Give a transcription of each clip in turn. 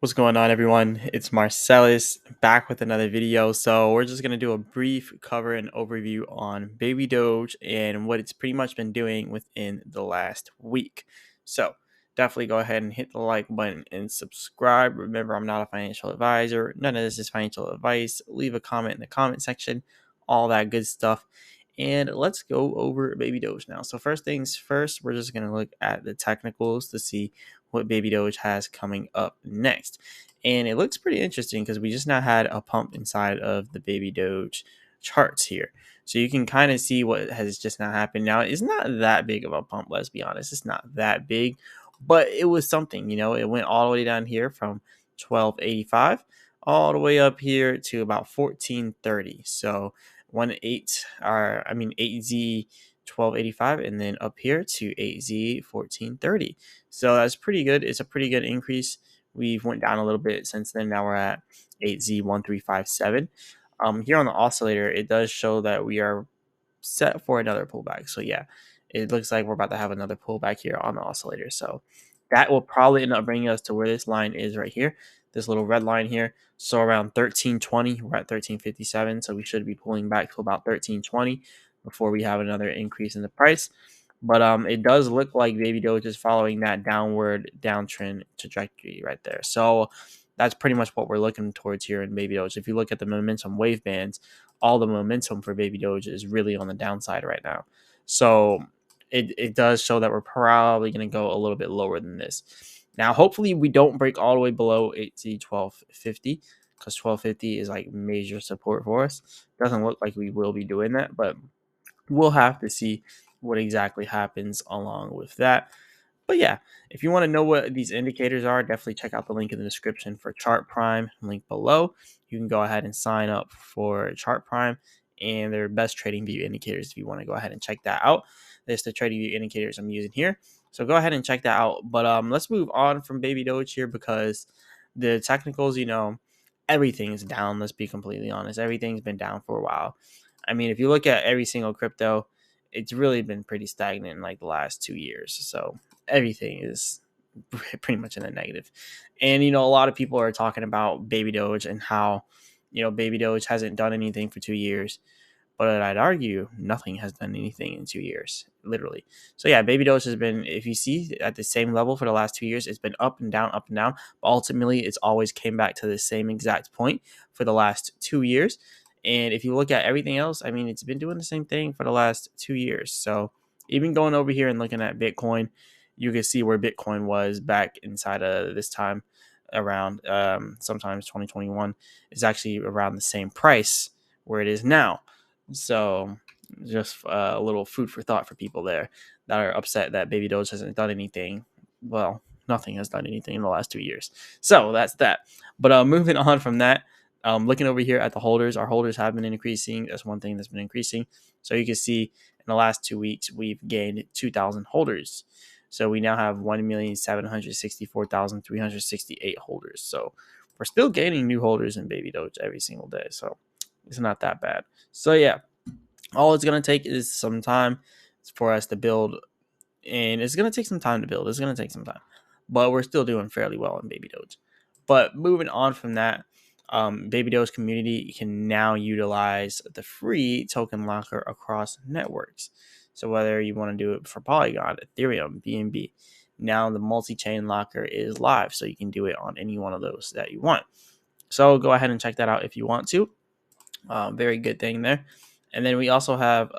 What's going on, everyone? It's Marsellis back with another video. So we're just gonna do a brief cover and overview on Baby Doge and what it's pretty much been doing within the last week. So definitely go ahead and hit the like button and subscribe. Remember, I'm not a financial advisor. None of this is financial advice. Leave a comment in the comment section, all that good stuff. And let's go over Baby Doge now. So first things first, we're just gonna look at the technicals to see what Baby Doge has coming up next. And it looks pretty interesting because we just now had a pump inside of the Baby Doge charts here. So you can kind of see what has just now happened. Now, it's not that big of a pump, let's be honest. It's not that big, but it was something, it went all the way down here from 1285 all the way up here to about 1430. So 8Z 1285 and then up here to 8Z 1430. So that's pretty good. It's a pretty good increase. We've went down a little bit since then. Now we're at 8Z1357. Here on the oscillator, it does show that we are set for another pullback. So yeah, it looks like we're about to have another pullback here on the oscillator. So that will probably end up bringing us to where this line is right here, this little red line here. So around 1320, we're at 1357. So we should be pulling back to about 1320 before we have another increase in the price. But it does look like Baby Doge is following that downward downtrend trajectory right there. So that's pretty much what we're looking towards here in Baby Doge. If you look at the momentum wave bands, all the momentum for Baby Doge is really on the downside right now. So it does show that we're probably going to go a little bit lower than this. Now, hopefully we don't break all the way below 8Z1250 because 1250 is like major support for us. Doesn't look like we will be doing that, but we'll have to see what exactly happens along with that. But yeah, if you want to know what these indicators are, definitely check out the link in the description for Chart Prime, link below. You can go ahead and sign up for Chart Prime and their best trading view indicators if you want to go ahead and check that out. There's the trading view indicators I'm using here. So go ahead and check that out. But let's move on from Baby Doge here because the technicals, everything is down. Let's be completely honest. Everything's been down for a while. I mean, if you look at every single crypto, it's really been pretty stagnant in like the last 2 years. So everything is pretty much in the negative. And, a lot of people are talking about Baby Doge and how, Baby Doge hasn't done anything for 2 years. But I'd argue nothing has done anything in 2 years, literally. So yeah, Baby Doge has been, if you see at the same level for the last 2 years, it's been up and down, up and down. But ultimately, it's always came back to the same exact point for the last 2 years. And if you look at everything else, I mean, it's been doing the same thing for the last 2 years. So even going over here and looking at Bitcoin, you can see where Bitcoin was back inside of this time around sometimes 2021 is actually around the same price where it is now. So just a little food for thought for people there that are upset that Baby Doge hasn't done anything. Well, nothing has done anything in the last 2 years. So that's that. But moving on from that, looking over here at the holders, our holders have been increasing. That's one thing that's been increasing. So you can see in the last 2 weeks, we've gained 2,000 holders. So we now have 1,764,368 holders. So we're still gaining new holders in Baby Doge every single day. So it's not that bad. So yeah, all it's going to take is some time for us to build. And it's going to take some time to build. It's going to take some time. But we're still doing fairly well in Baby Doge. But moving on from that, Baby Doge community can now utilize the free token locker across networks. So whether you want to do it for Polygon, Ethereum, BNB, now the multi-chain locker is live. So you can do it on any one of those that you want. So go ahead and check that out if you want to. Very good thing there. And then we also have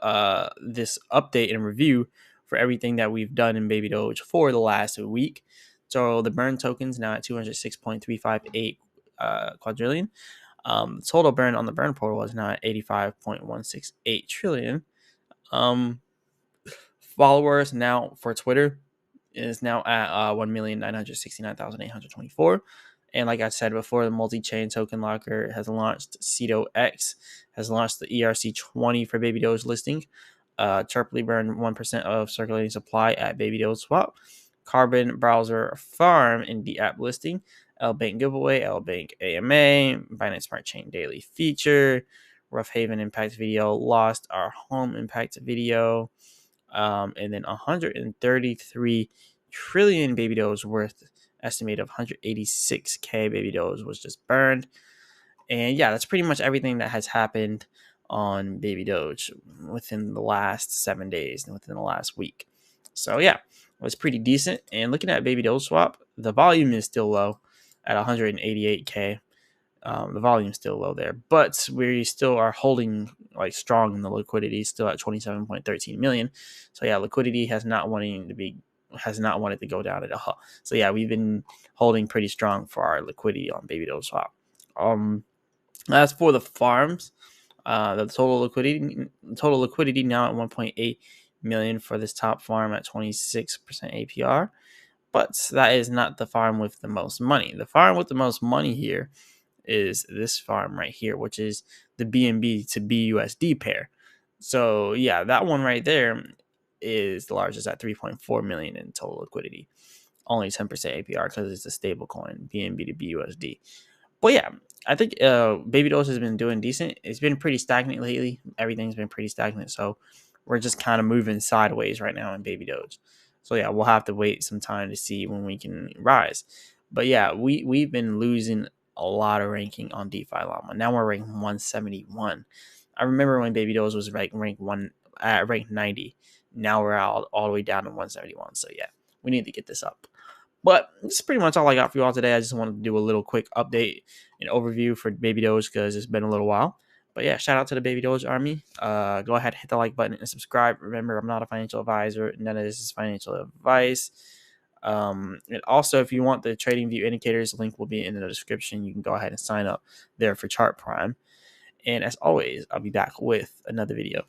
this update and review for everything that we've done in Baby Doge for the last week. So the burn tokens now at 206.358 quadrillion. Total burn on the burn portal is now at 85.168 trillion. Followers now for Twitter is now at 1,969,824. And like I said before, the multi-chain token locker has launched. Cedo X has launched the ERC20 for Baby Doge listing. Sharply burn 1% of circulating supply at Baby Doge swap. Carbon browser farm in the app listing. L Bank giveaway, L Bank AMA, Binance Smart Chain daily feature, Rough Haven impact video, lost our home impact video, and then 133 trillion Baby Doge worth estimate of 186K baby doge was just burned. And yeah, that's pretty much everything that has happened on baby doge within the last 7 days and within the last week. So yeah, it was pretty decent. And looking at baby doge swap, the volume is still low at 188K. The volume is still low there, but we still are holding like strong in the liquidity, still at 27.13 million. So yeah, liquidity has not wanted to go down at all. So yeah, we've been holding pretty strong for our liquidity on baby doge swap. As for the farms, the total liquidity now at 1.8 million for this top farm at 26% APR. But that is not the farm with the most money. The farm with the most money here is this farm right here, which is the BNB to BUSD pair. So yeah, that one right there is the largest at 3.4 million in total liquidity. Only 10% APR because it's a stable coin, BNB to BUSD. But yeah, I think Baby Doge has been doing decent. It's been pretty stagnant lately. Everything's been pretty stagnant. So we're just kind of moving sideways right now in Baby Doge. So yeah, we'll have to wait some time to see when we can rise. But yeah, we've been losing a lot of ranking on DeFi Llama. Now we're ranked 171. I remember when Baby Doge was ranked 90. Now we're all the way down to 171. So yeah, we need to get this up. But that's pretty much all I got for you all today. I just wanted to do a little quick update and overview for Baby Doge because it's been a little while. But yeah, shout out to the Baby Doge army. Go ahead, hit the like button and subscribe. Remember, I'm not a financial advisor. None of this is financial advice. And also, if you want the Trading View indicators, the link will be in the description. You can go ahead and sign up there for Chart Prime. And as always, I'll be back with another video.